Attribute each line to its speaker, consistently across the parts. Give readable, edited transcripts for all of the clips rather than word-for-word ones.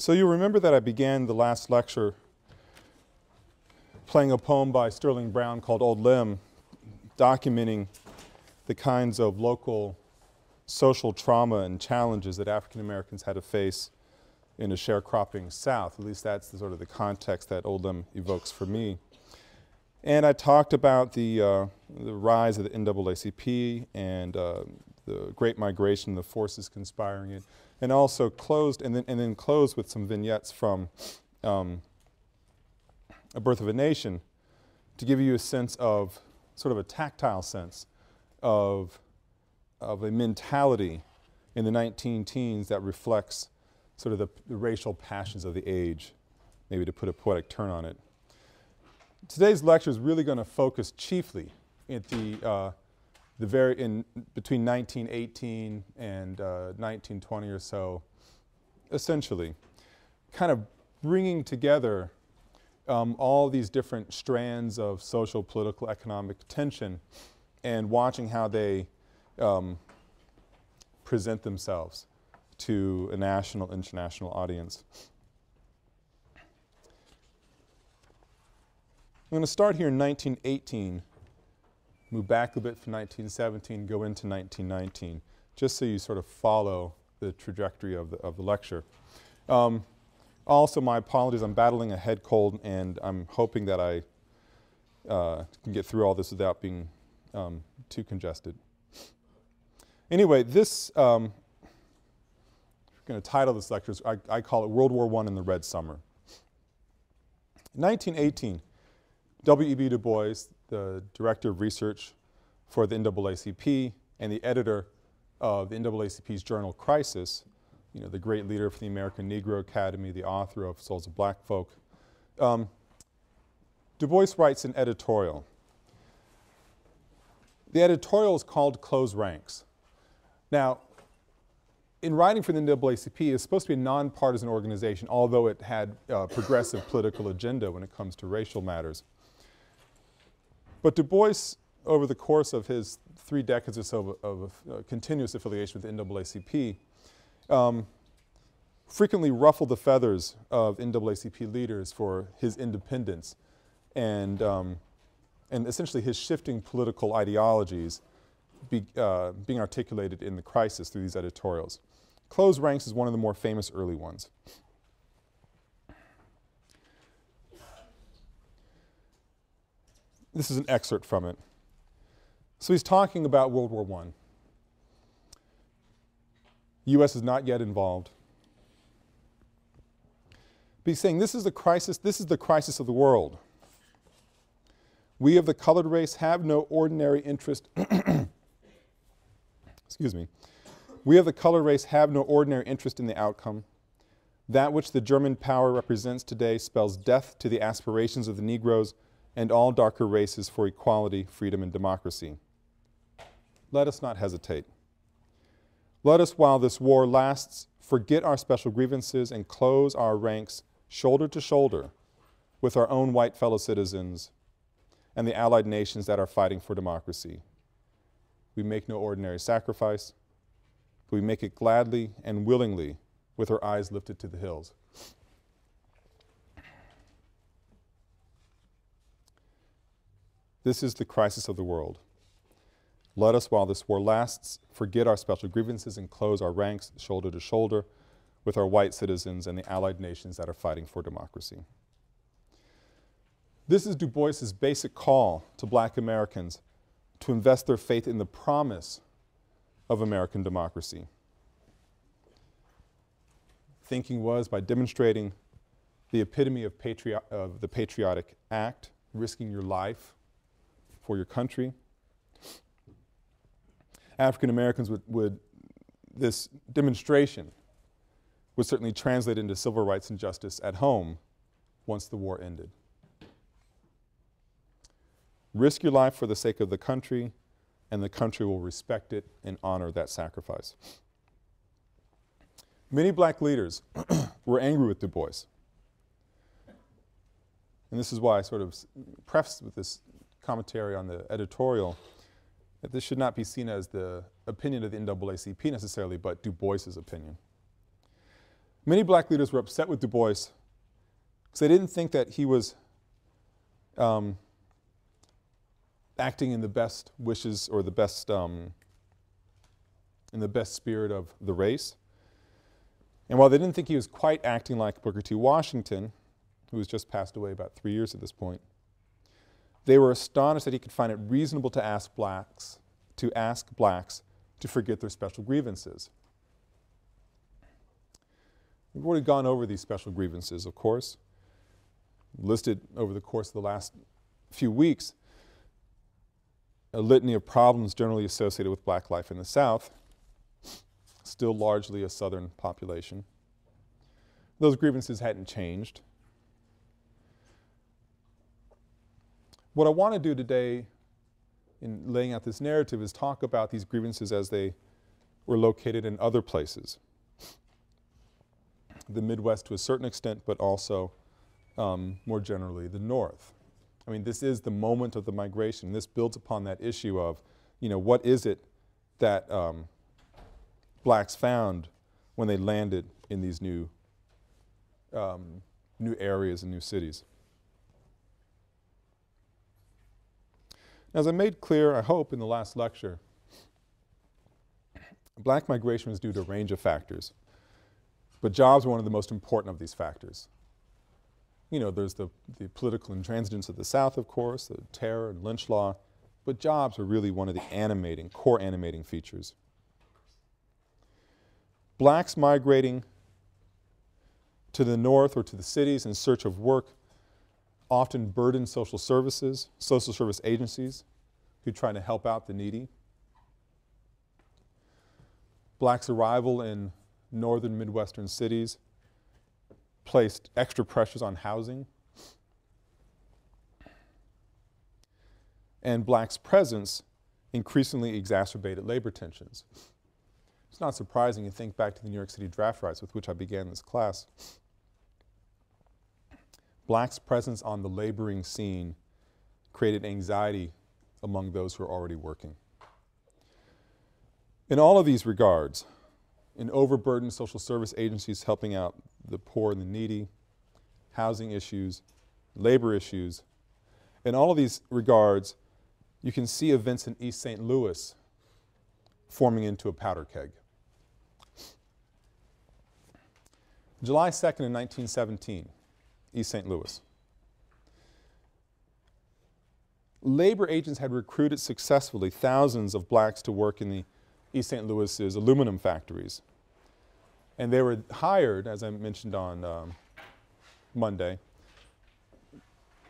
Speaker 1: So you remember that I began the last lecture playing a poem by Sterling Brown called Old Limb, documenting the kinds of local social trauma and challenges that African Americans had to face in a sharecropping South. At least that's the sort of the context that Old Limb evokes for me. And I talked about the rise of the NAACP and the Great Migration, the forces conspiring it, and also closed, and then closed with some vignettes from A Birth of a Nation to give you a sense of, sort of a tactile sense of a mentality in the 19-teens that reflects sort of the racial passions of the age, maybe to put a poetic turn on it. Today's lecture is really going to focus chiefly at between 1918 and 1920 or so, essentially, kind of bringing together all these different strands of social, political, economic tension and watching how they present themselves to a national, international audience. I'm going to start here in 1918, move back a bit from 1917, go into 1919, just so you sort of follow the trajectory of the lecture. Also, my apologies, I'm battling a head cold and I'm hoping that I can get through all this without being too congested. Anyway, this, I'm going to title this lecture, I call it World War I in the Red Summer. In 1918, W.E.B. Du Bois, the director of research for the NAACP and the editor of the NAACP's journal Crisis, you know, the great leader for the American Negro Academy, the author of Souls of Black Folk, Du Bois writes an editorial. The editorial is called Close Ranks. Now, in writing for the NAACP, it's supposed to be a nonpartisan organization, although it had a progressive political agenda when it comes to racial matters. But Du Bois, over the course of his 3 decades or so of continuous affiliation with the NAACP, frequently ruffled the feathers of NAACP leaders for his independence and essentially his shifting political ideologies being articulated in the Crisis through these editorials. Close Ranks is one of the more famous early ones. This is an excerpt from it. So he's talking about World War I. U.S. is not yet involved. But he's saying this is the crisis of the world. We of the colored race have no ordinary interest excuse me. We of the colored race have no ordinary interest in the outcome. That which the German power represents today spells death to the aspirations of the Negroes and all darker races for equality, freedom, and democracy. Let us not hesitate. Let us, while this war lasts, forget our special grievances and close our ranks shoulder to shoulder with our own white fellow citizens and the allied nations that are fighting for democracy. We make no ordinary sacrifice, but we make it gladly and willingly with our eyes lifted to the hills. This is the crisis of the world. Let us, while this war lasts, forget our special grievances and close our ranks shoulder to shoulder with our white citizens and the allied nations that are fighting for democracy. This is Du Bois's basic call to Black Americans to invest their faith in the promise of American democracy. Thinking was by demonstrating the epitome of the patriotic act, risking your life for your country. African Americans this demonstration would certainly translate into civil rights and justice at home once the war ended. Risk your life for the sake of the country, and the country will respect it and honor that sacrifice. Many Black leaders were angry with Du Bois. And this is why I sort of prefaced with this commentary on the editorial, that this should not be seen as the opinion of the NAACP necessarily, but Du Bois's opinion. Many black leaders were upset with Du Bois because they didn't think that he was acting in the best wishes or the best, in the best spirit of the race. And while they didn't think he was quite acting like Booker T. Washington, who has just passed away about 3 years at this point, they were astonished that he could find it reasonable to ask blacks to forget their special grievances. We've already gone over these special grievances, of course, listed over the course of the last few weeks, a litany of problems generally associated with black life in the South, still largely a Southern population. Those grievances hadn't changed. What I want to do today in laying out this narrative is talk about these grievances as they were located in other places. The Midwest to a certain extent, but also more generally the North. I mean, this is the moment of the migration. This builds upon that issue of, you know, what is it that blacks found when they landed in these new areas and new cities. As I made clear, I hope, in the last lecture, black migration was due to a range of factors, but jobs are one of the most important of these factors. You know, there's the political intransigence of the South, of course, the terror and lynch law, but jobs are really one of the core animating features. Blacks migrating to the North or to the cities in search of work often burden social service agencies who try to help out the needy. Blacks' arrival in northern Midwestern cities placed extra pressures on housing. And blacks' presence increasingly exacerbated labor tensions. It's not surprising to think back to the New York City draft riots with which I began this class. Blacks' presence on the laboring scene created anxiety among those who are already working. In all of these regards, in overburdened social service agencies helping out the poor and the needy, housing issues, labor issues, in all of these regards, you can see events in East St. Louis forming into a powder keg. July 2nd in 1917, East St. Louis. Labor agents had recruited successfully thousands of blacks to work in the East St. Louis's aluminum factories. And they were hired, as I mentioned on Monday.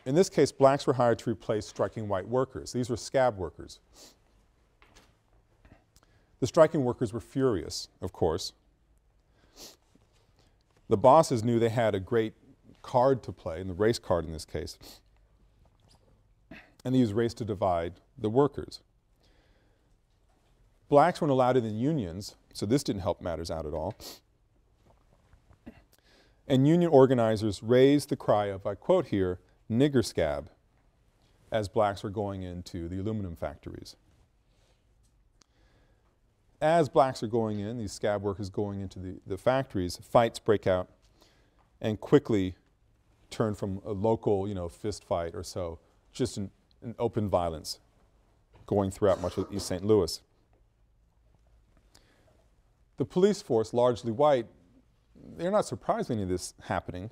Speaker 1: In this case, blacks were hired to replace striking white workers. These were scab workers. The striking workers were furious, of course. The bosses knew they had a great card to play, and the race card in this case, and they used race to divide the workers. Blacks weren't allowed in the unions, so this didn't help matters out at all. And union organizers raised the cry of, I quote here, "nigger scab," as blacks were going into the aluminum factories. As blacks are going in, these scab workers going into the factories, fights break out and quickly turn from a local, fist fight or so, just an open violence going throughout much of East St. Louis. The police force, largely white, they're not surprised by any of this happening,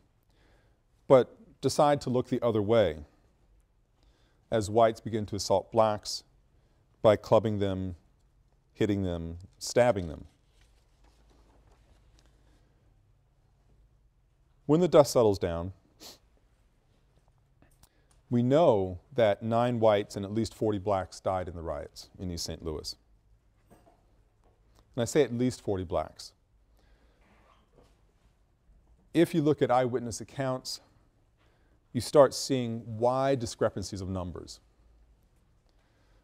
Speaker 1: but decide to look the other way as whites begin to assault blacks by clubbing them, hitting them, stabbing them. When the dust settles down, we know that 9 whites and at least 40 blacks died in the riots in East St. Louis. And I say at least 40 blacks. If you look at eyewitness accounts, you start seeing wide discrepancies of numbers.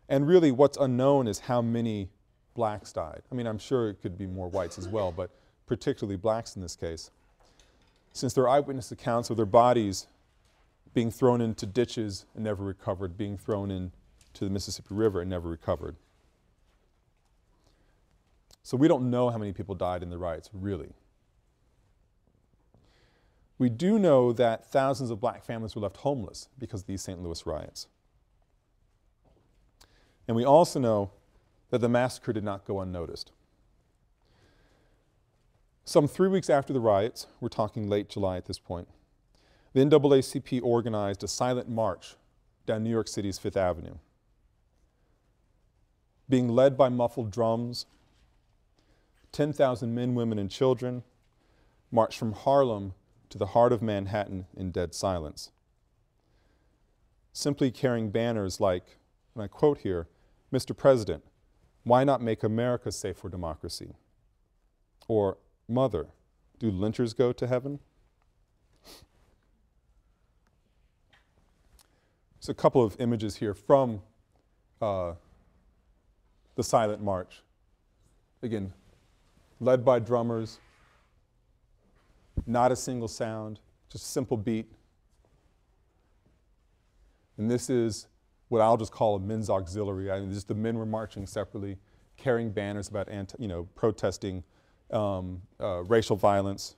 Speaker 1: And really what's unknown is how many blacks died. I mean, I'm sure it could be more whites as well, but particularly blacks in this case. Since there are eyewitness accounts of their bodies being thrown into ditches and never recovered, being thrown into the Mississippi River and never recovered. So we don't know how many people died in the riots, really. We do know that thousands of black families were left homeless because of these St. Louis riots. And we also know that the massacre did not go unnoticed. Some 3 weeks after the riots, we're talking late July at this point, the NAACP organized a silent march down New York City's Fifth Avenue. Being led by muffled drums, 10,000 men, women, and children marched from Harlem to the heart of Manhattan in dead silence, simply carrying banners like, and I quote here, "Mr. President, why not make America safe for democracy?" Or, "Mother, do lynchers go to heaven?" There's a couple of images here from the silent march. Again, led by drummers, not a single sound, just a simple beat. And this is what I'll just call a men's auxiliary. I mean, just the men were marching separately, carrying banners about protesting racial violence.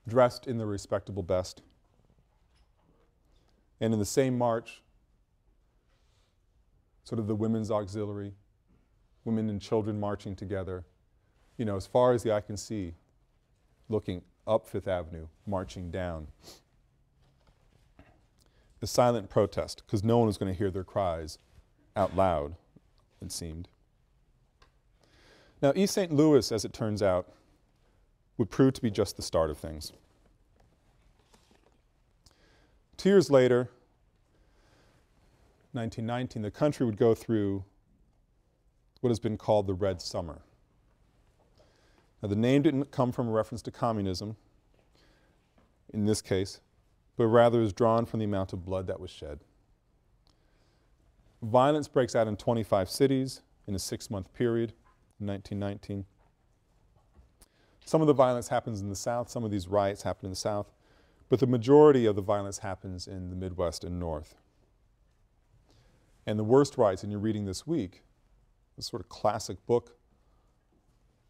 Speaker 1: Dressed in their respectable best. And in the same march, sort of the women's auxiliary, women and children marching together, as far as the eye can see, looking up Fifth Avenue, marching down. The silent protest, because no one was going to hear their cries out loud, it seemed. Now, East St. Louis, as it turns out, would prove to be just the start of things. 2 years later, 1919, the country would go through what has been called the Red Summer. Now, the name didn't come from a reference to communism, in this case, but rather is drawn from the amount of blood that was shed. Violence breaks out in 25 cities in a 6-month period in 1919. Some of the violence happens in the South, some of these riots happen in the South, but the majority of the violence happens in the Midwest and North. And the worst riots, and you're reading this week, this sort of classic book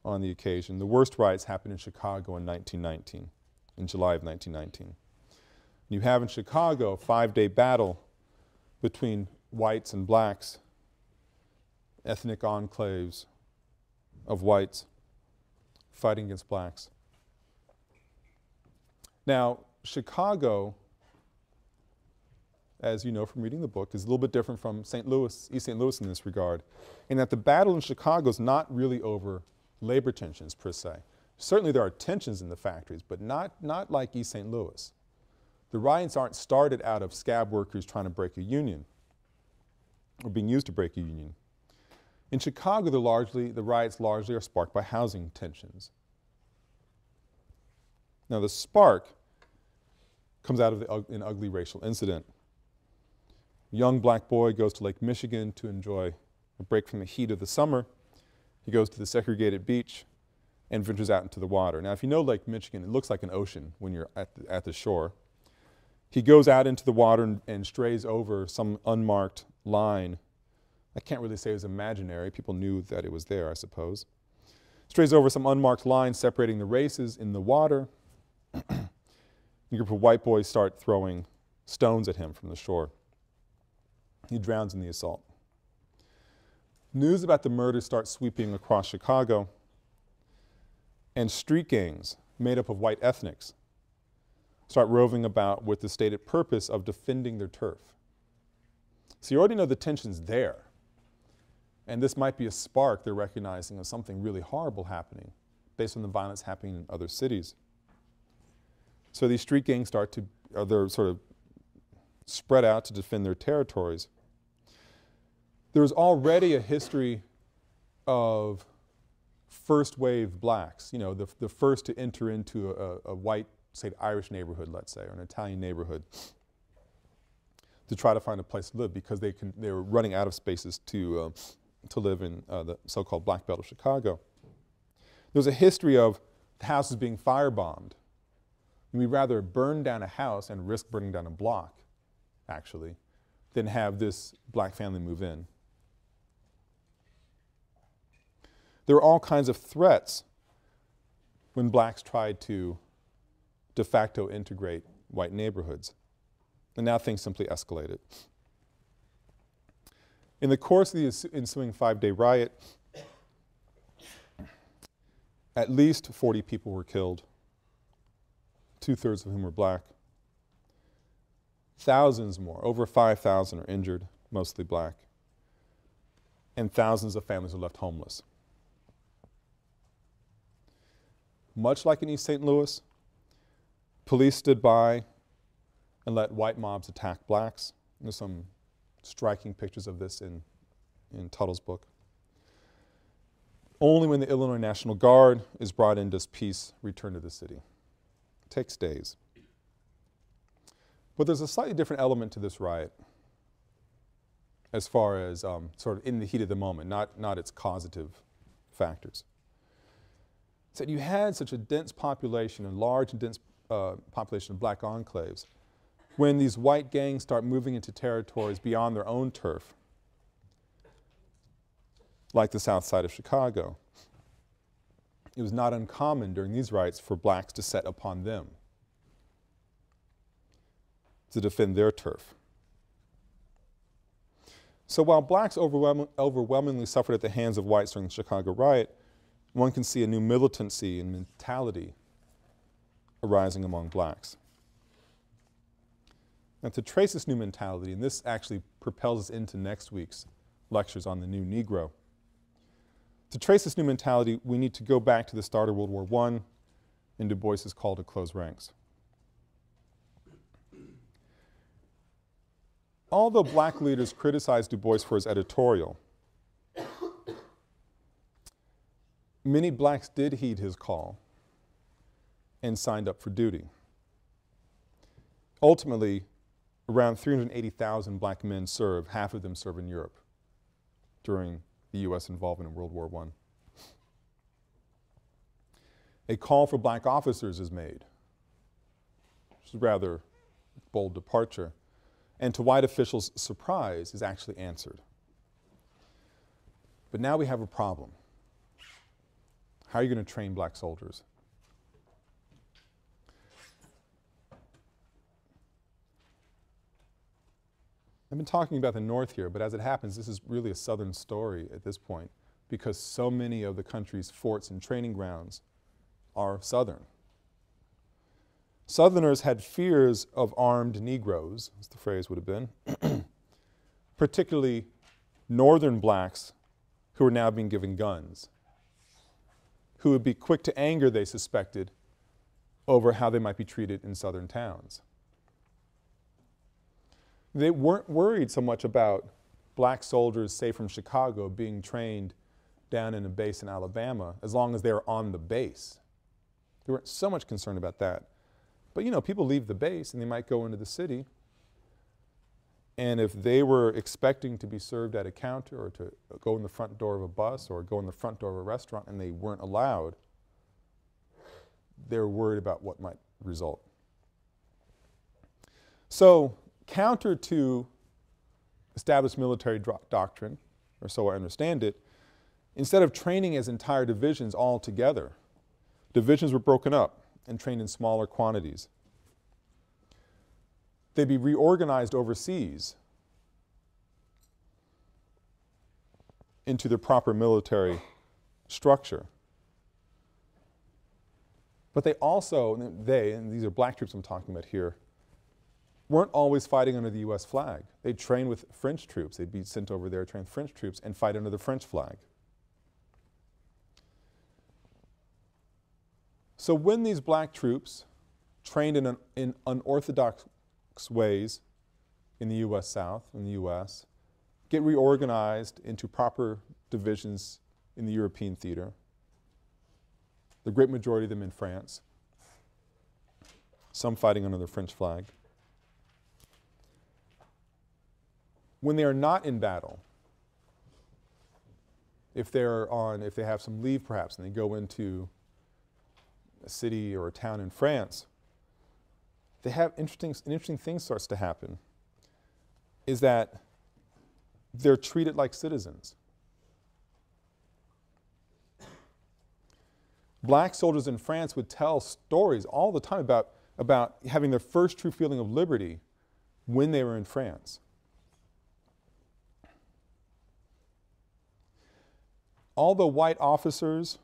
Speaker 1: on the occasion, the worst riots happened in Chicago in 1919, in July of 1919. You have in Chicago a 5-day battle between whites and blacks, ethnic enclaves of whites fighting against blacks. Now, Chicago, as you know from reading the book, is a little bit different from St. Louis, East St. Louis in this regard, in that the battle in Chicago is not really over labor tensions per se. Certainly there are tensions in the factories, but not like East St. Louis. The riots aren't started out of scab workers trying to break a union or being used to break a union. In Chicago, the riots largely are sparked by housing tensions. Now, the spark comes out of an ugly racial incident. A young black boy goes to Lake Michigan to enjoy a break from the heat of the summer. He goes to the segregated beach and ventures out into the water. Now, if you know Lake Michigan, it looks like an ocean when you're at the shore. He goes out into the water and strays over some unmarked line. I can't really say it was imaginary. People knew that it was there, I suppose. Strays over some unmarked line separating the races in the water. A group of white boys start throwing stones at him from the shore. He drowns in the assault. News about the murder starts sweeping across Chicago, and street gangs made up of white ethnics start roving about with the stated purpose of defending their turf. So you already know the tension's there, and this might be a spark they're recognizing of something really horrible happening based on the violence happening in other cities. So these street gangs they're sort of spread out to defend their territories. There's already a history of first wave blacks, the first to enter into a white, say, Irish neighborhood, let's say, or an Italian neighborhood, to try to find a place to live because they were running out of spaces to live in the so-called Black Belt of Chicago. There's a history of the houses being firebombed. We'd rather burn down a house and risk burning down a block, actually, than have this black family move in. There are all kinds of threats when blacks tried to de facto integrate white neighborhoods. And now things simply escalated. In the course of the ensuing 5-day riot, at least 40 people were killed, 2/3 of whom were black. Thousands more, over 5,000 are injured, mostly black. And thousands of families are left homeless. Much like in East St. Louis, police stood by and let white mobs attack blacks. There's some striking pictures of this in Tuttle's book. Only when the Illinois National Guard is brought in does peace return to the city. It takes days. But there's a slightly different element to this riot as far as sort of in the heat of the moment, not its causative factors. So you had such a dense population, a large and dense population of black enclaves. When these white gangs start moving into territories beyond their own turf, like the south side of Chicago, it was not uncommon during these riots for blacks to set upon them to defend their turf. So while blacks overwhelmingly suffered at the hands of whites during the Chicago riot, one can see a new militancy and mentality arising among blacks. Now, to trace this new mentality, and this actually propels us into next week's lectures on the new Negro. To trace this new mentality, we need to go back to the start of World War I and Du Bois's call to close ranks. Although black leaders criticized Du Bois for his editorial, many blacks did heed his call and signed up for duty. Ultimately, around 380,000 black men served, half of them served in Europe during the U.S. involvement in World War I. A call for black officers is made, which is a rather bold departure, and to white officials' surprise is actually answered. But now we have a problem. How are you going to train black soldiers? I've been talking about the North here, but as it happens, this is really a Southern story at this point because so many of the country's forts and training grounds are Southern. Southerners had fears of armed Negroes, as the phrase would have been, particularly Northern blacks who were now being given guns, who would be quick to anger, they suspected, over how they might be treated in Southern towns. They weren't worried so much about black soldiers, say from Chicago, being trained down in a base in Alabama, as long as they were on the base. They weren't so much concerned about that. But you know, people leave the base and they might go into the city, and if they were expecting to be served at a counter or to go in the front door of a bus or go in the front door of a restaurant and they weren't allowed, they were worried about what might result. So, counter to established military doctrine, or so I understand it, instead of training as entire divisions all together, divisions were broken up and trained in smaller quantities. They'd be reorganized overseas into their proper military structure. But they also, and these are black troops I'm talking about here, weren't always fighting under the U.S. flag. They'd train with French troops. They'd be sent over there, train with French troops, and fight under the French flag. So when these black troops, trained in unorthodox ways in the U.S. South, in the U.S., get reorganized into proper divisions in the European theater, the great majority of them in France, some fighting under the French flag. When they are not in battle, if they have some leave perhaps and they go into a city or a town in France, they have an interesting thing starts to happen, is that they're treated like citizens. Black soldiers in France would tell stories all the time about having their first true feeling of liberty when they were in France. Although white officers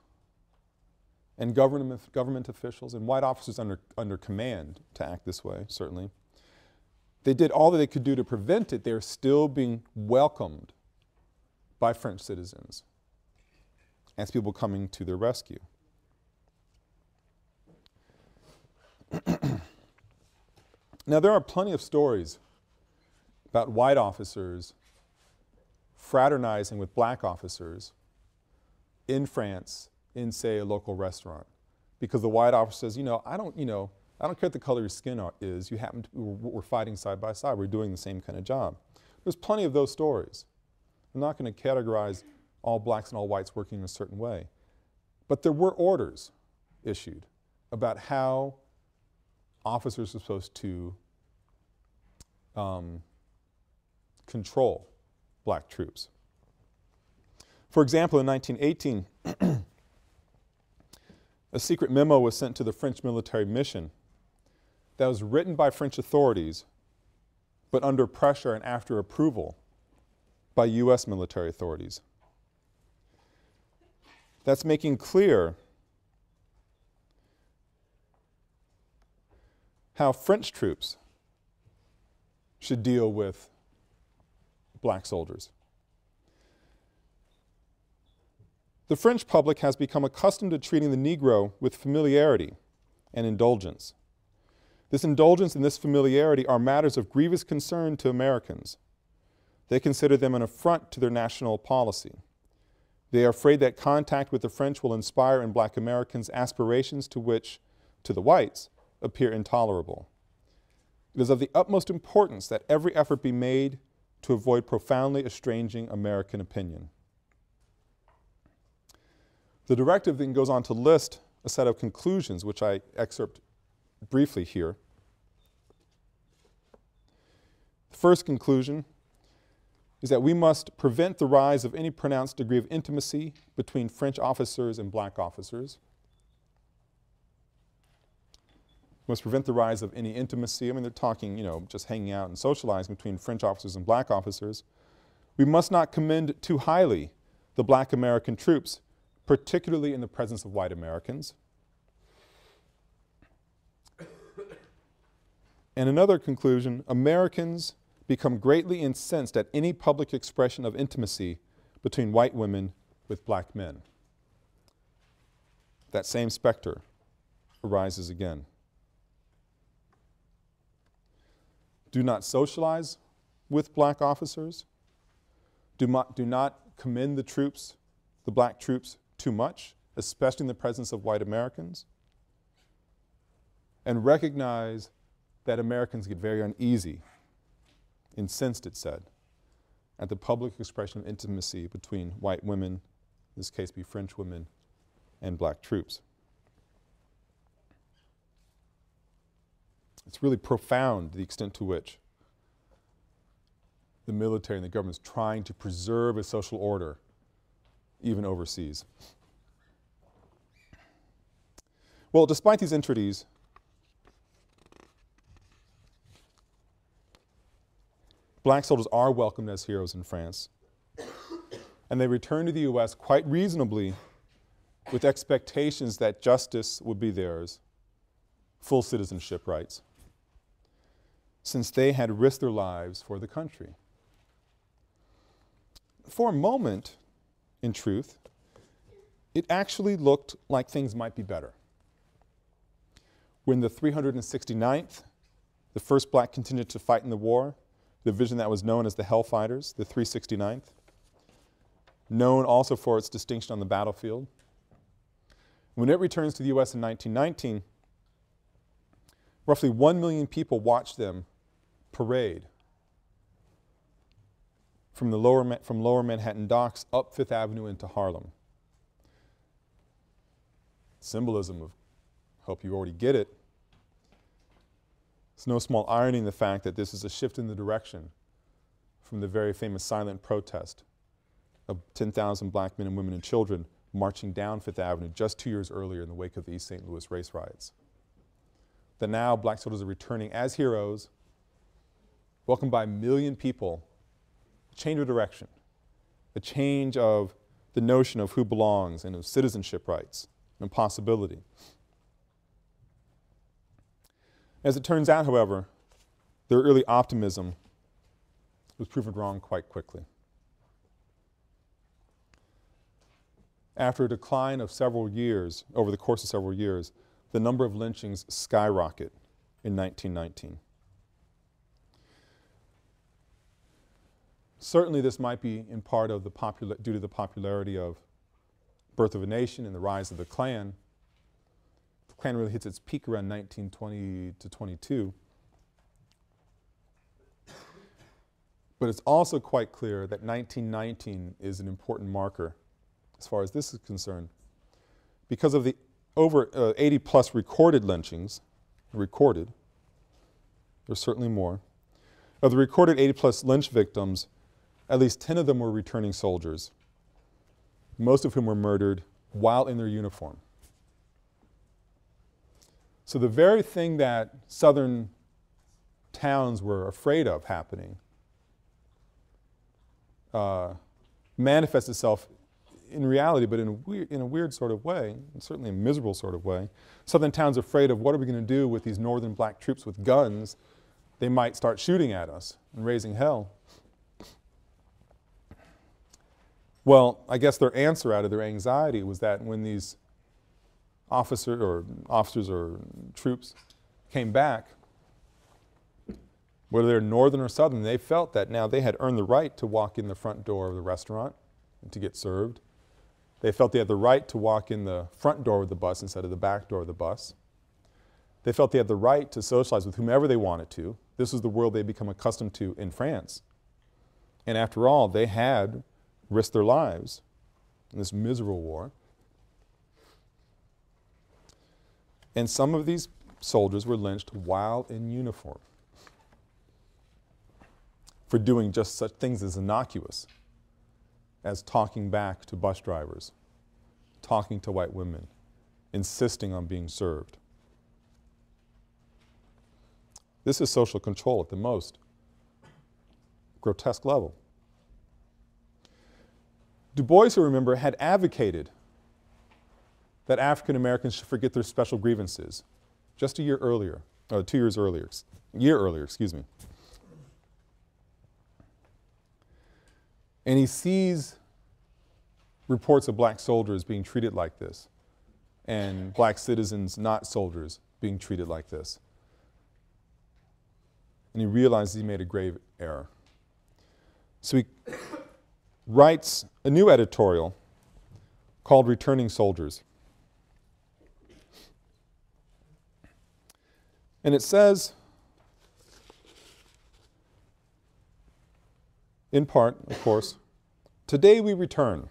Speaker 1: and government officials and white officers under command to act this way, certainly, they did all that they could do to prevent it, they are still being welcomed by French citizens as people coming to their rescue. Now, there are plenty of stories about white officers fraternizing with black officers in France in, say, a local restaurant, because the white officer says, I don't care what the color of your skin is, we're fighting side by side, we're doing the same kind of job. There's plenty of those stories. I'm not going to categorize all blacks and all whites working in a certain way. But there were orders issued about how officers are supposed to control black troops. For example, in 1918, a secret memo was sent to the French military mission that was written by French authorities, but under pressure and after approval by US military authorities. That's making clear how French troops should deal with black soldiers. The French public has become accustomed to treating the Negro with familiarity and indulgence. This indulgence and this familiarity are matters of grievous concern to Americans. They consider them an affront to their national policy. They are afraid that contact with the French will inspire in black Americans aspirations to which, to the whites, appear intolerable. It is of the utmost importance that every effort be made to avoid profoundly estranging American opinion. The directive then goes on to list a set of conclusions, which I excerpt briefly here. The first conclusion is that we must prevent the rise of any pronounced degree of intimacy between French officers and black officers. We must prevent the rise of any intimacy. I mean, they're talking, just hanging out and socializing between French officers and black officers. We must not commend too highly the black American troops, particularly in the presence of white Americans. And another conclusion, Americans become greatly incensed at any public expression of intimacy between white women with black men. That same specter arises again. Do not socialize with black officers. Do not commend the troops, the black troops, too much, especially in the presence of white Americans. And recognize that Americans get very uneasy, incensed, it said, at the public expression of intimacy between white women, in this case be French women, and black troops. It's really profound the extent to which the military and the government is trying to preserve a social order, even overseas. Well, despite these entreaties, black soldiers are welcomed as heroes in France, and they return to the US quite reasonably with expectations that justice would be theirs, full citizenship rights, since they had risked their lives for the country. For a moment, in truth, it actually looked like things might be better. When the 369th, the first black contingent to fight in the war, the division that was known as the Hellfighters, the 369th, known also for its distinction on the battlefield. When it returns to the US in 1919, roughly 1 million people watched them parade from lower Manhattan docks up Fifth Avenue into Harlem. Symbolism of, hope you already get it. It's no small irony in the fact that this is a shift in the direction from the very famous silent protest of 10,000 black men and women and children marching down Fifth Avenue just 2 years earlier in the wake of the East St. Louis race riots. That now black soldiers are returning as heroes, welcomed by 1 million people, a change of direction, a change of the notion of who belongs and of citizenship rights and possibility. As it turns out, however, their early optimism was proven wrong quite quickly. After a decline of several years, over the course of several years, the number of lynchings skyrocket in 1919. Certainly this might be in part of due to the popularity of Birth of a Nation and the rise of the Klan. The Klan really hits its peak around 1920 to 22. But it's also quite clear that 1919 is an important marker as far as this is concerned. Because of the over 80 plus recorded lynchings, there's certainly more. Of the recorded 80 plus lynch victims, at least 10 of them were returning soldiers, most of whom were murdered while in their uniform. So the very thing that Southern towns were afraid of happening manifests itself in reality, but in a weird sort of way, and certainly a miserable sort of way. Southern towns are afraid of what are we going to do with these northern black troops with guns. They might start shooting at us and raising hell. Well, I guess their answer out of their anxiety was that when these officers or troops came back, whether they're northern or southern, they felt that now they had earned the right to walk in the front door of the restaurant and to get served. They felt they had the right to walk in the front door of the bus instead of the back door of the bus. They felt they had the right to socialize with whomever they wanted to. This was the world they'd become accustomed to in France. And after all, they had risked their lives in this miserable war. And some of these soldiers were lynched while in uniform for doing just such things as innocuous as talking back to bus drivers, talking to white women, insisting on being served. This is social control at the most grotesque level. Du Bois, you remember, had advocated that African Americans should forget their special grievances just a year earlier, 2 years earlier, excuse me. And he sees reports of black soldiers being treated like this and black citizens, not soldiers, being treated like this. And he realizes he made a grave error. So he writes a new editorial called Returning Soldiers. And it says, in part, of course, today we return.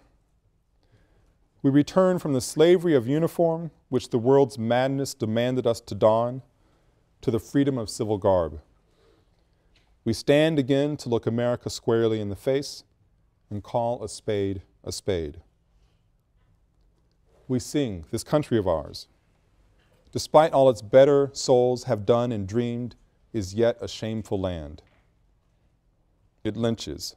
Speaker 1: We return from the slavery of uniform, which the world's madness demanded us to don, to the freedom of civil garb. We stand again to look America squarely in the face and call a spade a spade. We sing, this country of ours, despite all its better souls have done and dreamed, is yet a shameful land. It lynches.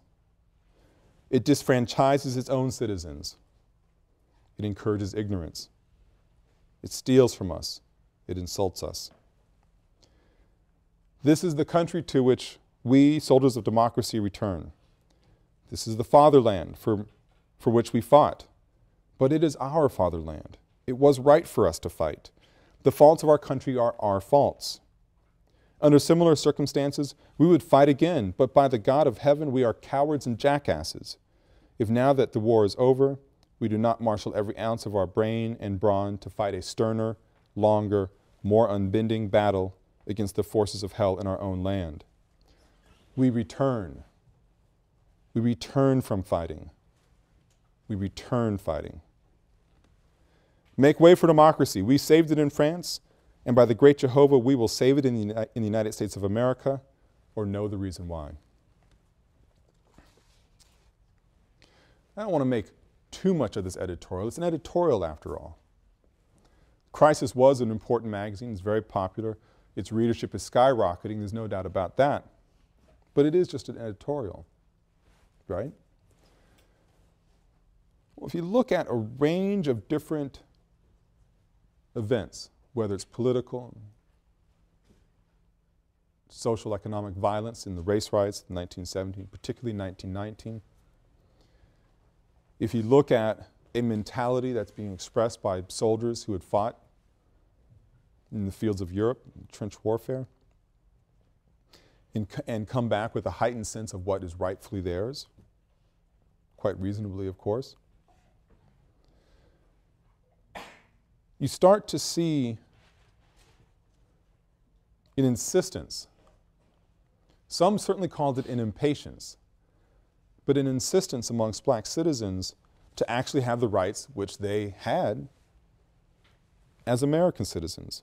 Speaker 1: It disfranchises its own citizens. It encourages ignorance. It steals from us. It insults us. This is the country to which we, soldiers of democracy, return. This is the fatherland for which we fought. But it is our fatherland. It was right for us to fight. The faults of our country are our faults. Under similar circumstances, we would fight again, but by the God of heaven, we are cowards and jackasses. If now that the war is over, we do not marshal every ounce of our brain and brawn to fight a sterner, longer, more unbending battle against the forces of hell in our own land. We return. We return from fighting. We return fighting. Make way for democracy. We saved it in France, and by the great Jehovah, we will save it in the United States of America, or know the reason why. I don't want to make too much of this editorial. It's an editorial after all. Crisis was an important magazine. It's very popular. Its readership is skyrocketing. There's no doubt about that. But it is just an editorial, right? Well, if you look at a range of different events, whether it's political, social, economic violence in the race riots in 1917, particularly 1919. If you look at a mentality that's being expressed by soldiers who had fought in the fields of Europe, trench warfare, and come back with a heightened sense of what is rightfully theirs, quite reasonably, of course, you start to see an insistence. Some certainly called it an impatience, but an insistence amongst black citizens to actually have the rights which they had as American citizens.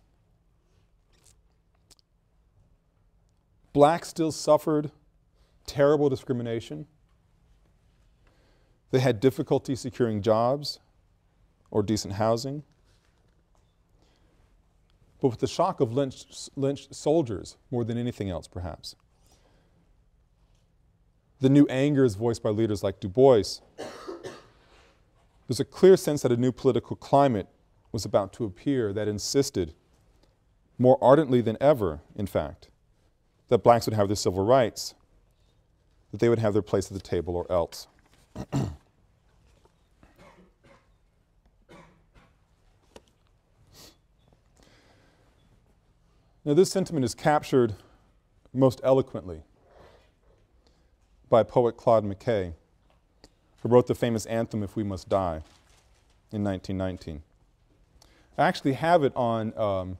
Speaker 1: Blacks still suffered terrible discrimination. They had difficulty securing jobs or decent housing. But with the shock of lynched soldiers, more than anything else perhaps, the new anger is voiced by leaders like Du Bois. There's a clear sense that a new political climate was about to appear that insisted, more ardently than ever, in fact, that blacks would have their civil rights, that they would have their place at the table or else. Now, this sentiment is captured most eloquently by poet Claude McKay, who wrote the famous anthem, "If We Must Die," in 1919. I actually have it on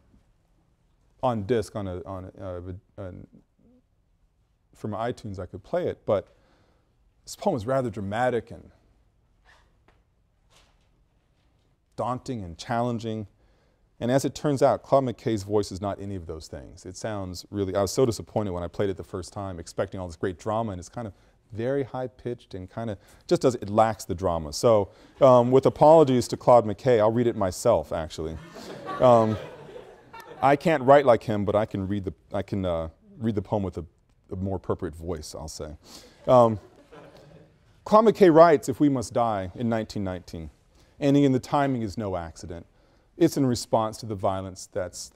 Speaker 1: disc, from my iTunes I could play it, but this poem is rather dramatic and daunting and challenging. And as it turns out, Claude McKay's voice is not any of those things. It sounds really, I was so disappointed when I played it the first time, expecting all this great drama, and it's kind of very high-pitched and kind of just does, it lacks the drama. So with apologies to Claude McKay, I'll read it myself, actually. I can't write like him, but I can read the poem with a more appropriate voice, I'll say. Claude McKay writes, "If we must die," in 1919, and again, the timing is no accident. It's in response to the violence that's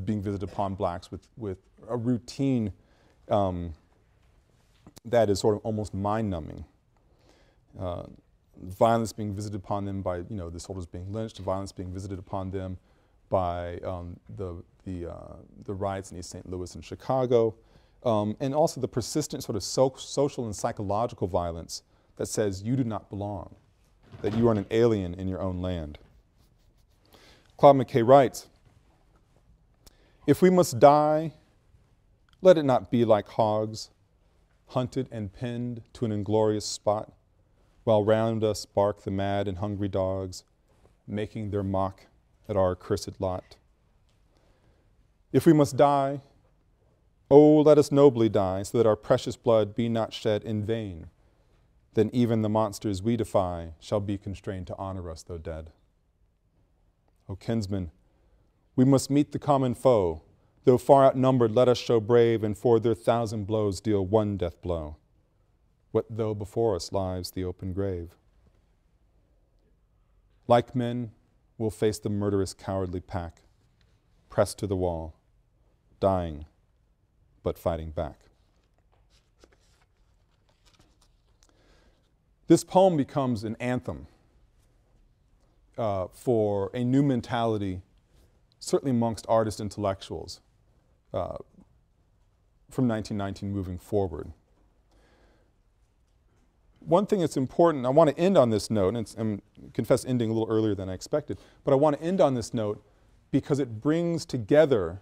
Speaker 1: being visited upon blacks with a routine that is sort of almost mind-numbing. Violence being visited upon them by, the soldiers being lynched, violence being visited upon them by the riots in East St. Louis and Chicago, and also the persistent sort of social and psychological violence that says you do not belong, that you are an alien in your own land. Claude McKay writes, "If we must die, let it not be like hogs, hunted and pinned to an inglorious spot, while round us bark the mad and hungry dogs, making their mock at our accursed lot. If we must die, oh, let us nobly die, so that our precious blood be not shed in vain. Then even the monsters we defy shall be constrained to honor us, though dead. O kinsmen, we must meet the common foe. Though far outnumbered, let us show brave, and for their 1,000 blows deal one death blow. What though before us lies the open grave? Like men, we'll face the murderous, cowardly pack, pressed to the wall, dying, but fighting back." This poem becomes an anthem for a new mentality, certainly amongst artist intellectuals, from 1919 moving forward. One thing that's important, I want to end on this note, and I confess ending a little earlier than I expected, but I want to end on this note because it brings together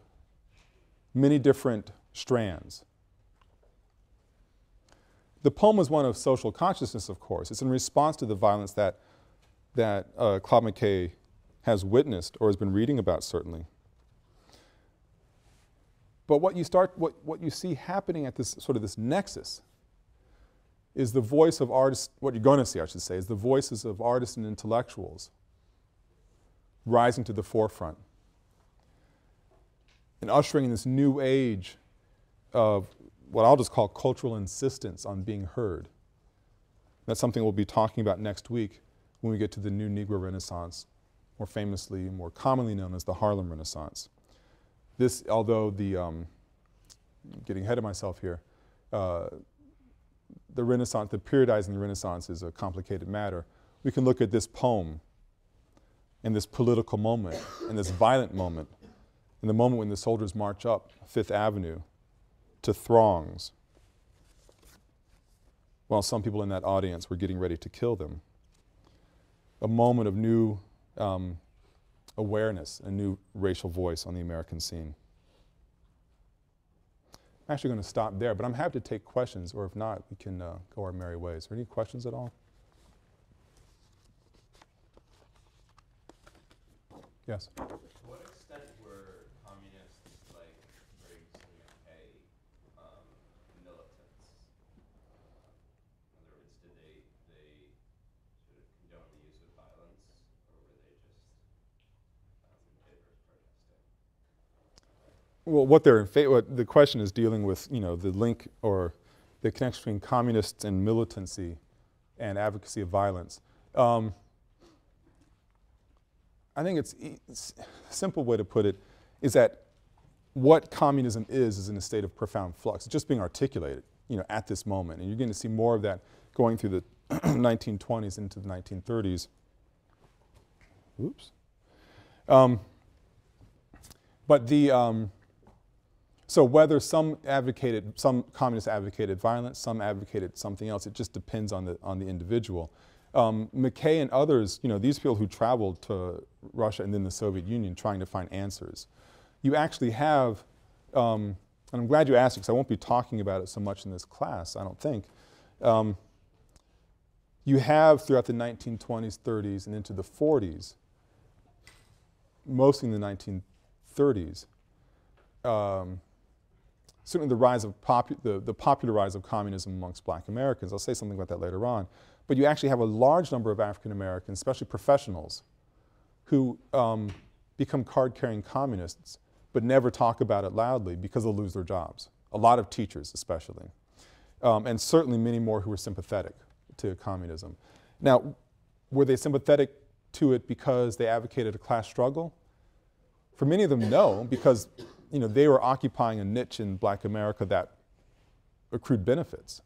Speaker 1: many different strands. The poem is one of social consciousness, of course. It's in response to the violence that Claude McKay has witnessed or has been reading about, certainly. But what you see happening at this sort of this nexus is the voice of artists, what you're going to see, I should say, is the voices of artists and intellectuals rising to the forefront and ushering in this new age of what I'll just call cultural insistence on being heard. That's something we'll be talking about next week when we get to the new Negro Renaissance, more famously, more commonly known as the Harlem Renaissance. This, although the, getting ahead of myself here, the Renaissance, the periodizing the Renaissance is a complicated matter. We can look at this poem and this political moment and this violent moment and the moment when the soldiers march up Fifth Avenue to throngs while some people in that audience were getting ready to kill them. A moment of new awareness, a new racial voice on the American scene. I'm actually going to stop there, but I'm happy to take questions, or if not, we can go our merry ways. Are there any questions at all? Yes?
Speaker 2: To what extent were communists like Briggs and McKay militants? In other words, did they sort of condone the use of violence, or were they just papers protesting?
Speaker 1: Well, what they're what the question is dealing with, you know, the link or the connection between communists and militancy and advocacy of violence. I think it's a simple way to put it is that what communism is in a state of profound flux. It's just being articulated, you know, at this moment. And you're going to see more of that going through the 1920s into the 1930s. Oops. But the, so whether some communists advocated violence, some advocated something else, it just depends on the individual. McKay and others, you know, these people who traveled to Russia and then the Soviet Union trying to find answers. You actually have, and I'm glad you asked because I won't be talking about it so much in this class, I don't think. You have throughout the 1920s, 30s, and into the 40s, mostly in the 1930s, certainly the rise of the popular rise of communism amongst black Americans. I'll say something about that later on. But you actually have a large number of African Americans, especially professionals, who become card-carrying communists but never talk about it loudly because they'll lose their jobs. A lot of teachers especially. And certainly many more who were sympathetic to communism. Now, were they sympathetic to it because they advocated a class struggle? For many of them, no, because you know, they were occupying a niche in black America that accrued benefits.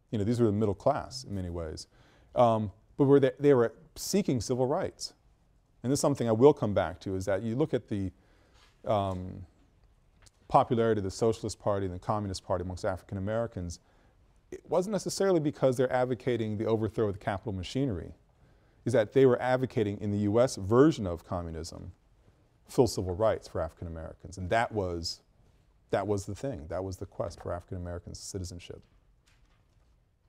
Speaker 1: You know, these were the middle class in many ways. But they were seeking civil rights. And this is something I will come back to, is that you look at the popularity of the Socialist Party and the Communist Party amongst African Americans, it wasn't necessarily because they're advocating the overthrow of the capital machinery. Is that they were advocating in the US version of communism full civil rights for African Americans. And that was the thing. That was the quest for African American citizenship.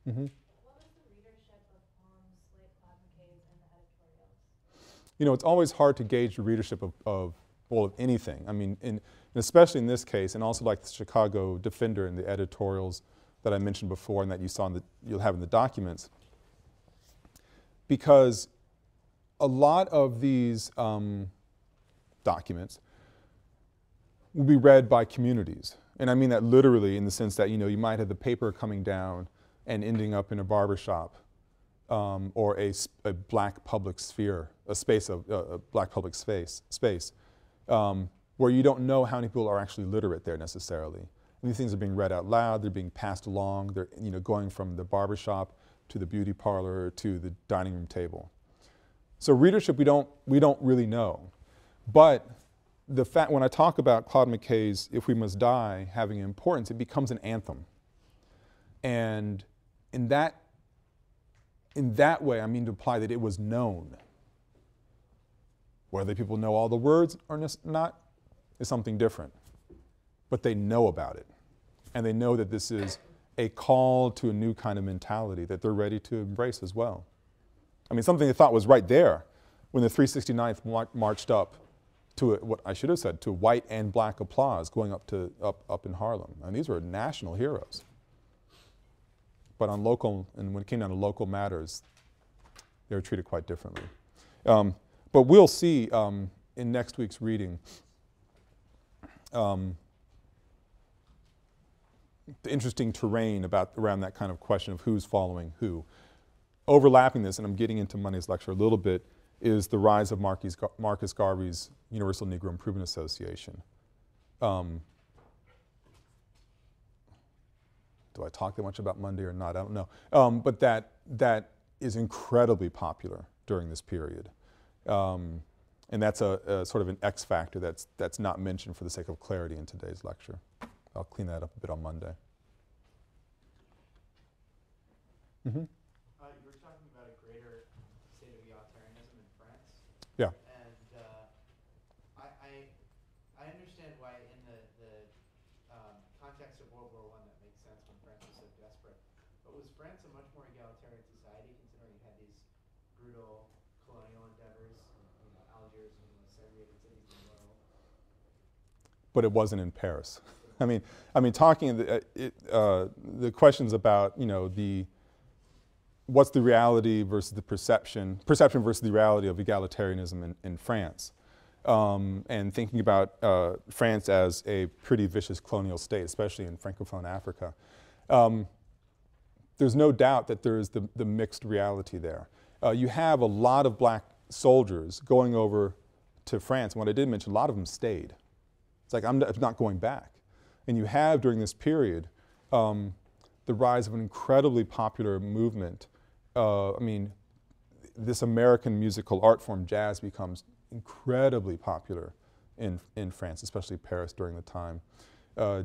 Speaker 1: Mm-hmm.
Speaker 3: What was the readership of poems like Claude McKay's and the editorials?
Speaker 1: You know, it's always hard to gauge the readership of anything. I mean, and especially in this case, and also like the Chicago Defender and the editorials that I mentioned before and that you saw you'll have in the documents. Because a lot of these documents will be read by communities. And I mean that literally in the sense that, you know, you might have the paper coming down and ending up in a barbershop or a black public sphere, a black public space, where you don't know how many people are actually literate there necessarily. And these things are being read out loud, they're being passed along, they're, you know, going from the barbershop to the beauty parlor to the dining room table. So readership we don't really know. But the fact, when I talk about Claude McKay's If We Must Die having importance, it becomes an anthem. And in that way, I mean to imply that it was known. Whether people know all the words or not is something different. But they know about it. And they know that this is a call to a new kind of mentality that they're ready to embrace as well. I mean, something they thought was right there when the 369th marched up to what I should have said, to white and black applause going up in Harlem. And these were national heroes. But on local, and when it came down to local matters, they were treated quite differently. But we'll see in next week's reading the interesting terrain around that kind of question of who's following who. Overlapping this, and I'm getting into Monday's lecture a little bit, is the rise of Marcus Garvey's Universal Negro Improvement Association. Do I talk that much about Monday or not? I don't know. But that is incredibly popular during this period. And that's a sort of an X factor that's not mentioned for the sake of clarity in today's lecture. I'll clean that up a bit on Monday. Mm-hmm.
Speaker 4: You were talking about a greater state of egalitarianism in France.
Speaker 1: Yeah.
Speaker 4: And I understand why in the context of World War I that makes sense when France was so desperate. But was France a much more egalitarian society considering it had these brutal colonial endeavors, Algiers and the segregated cities in the world?
Speaker 1: But it wasn't in Paris. I mean, talking the questions about what's the reality versus the perception versus the reality of egalitarianism in France, and thinking about France as a pretty vicious colonial state, especially in Francophone Africa. There's no doubt that there is the mixed reality there. You have a lot of black soldiers going over to France, and what I did mention, a lot of them stayed. It's like, I'm not going back. And you have, during this period, the rise of an incredibly popular movement. This American musical art form, jazz, becomes incredibly popular in France, especially Paris during the time.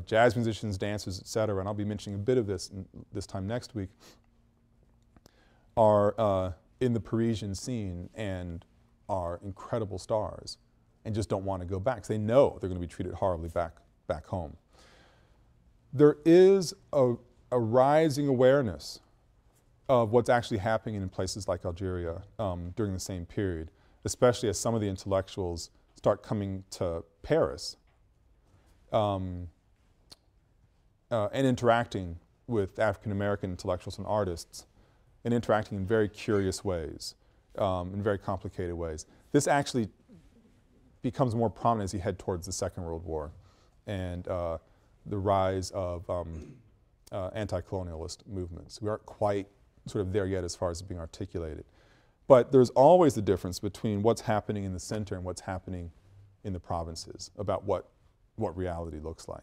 Speaker 1: Jazz musicians, dancers, etc., and I'll be mentioning a bit of this this time next week, are in the Parisian scene and are incredible stars and just don't want to go back because they know they're going to be treated horribly back home. There is a rising awareness of what's actually happening in places like Algeria during the same period, especially as some of the intellectuals start coming to Paris and interacting with African American intellectuals and artists, and interacting in very curious ways, in very complicated ways. This actually becomes more prominent as you head towards the Second World War and the rise of anti-colonialist movements. We aren't quite sort of there yet as far as being articulated. But there's always the difference between what's happening in the center and what's happening in the provinces about what reality looks like.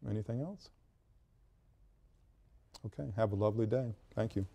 Speaker 1: Anything else? Okay, have a lovely day. Thank you.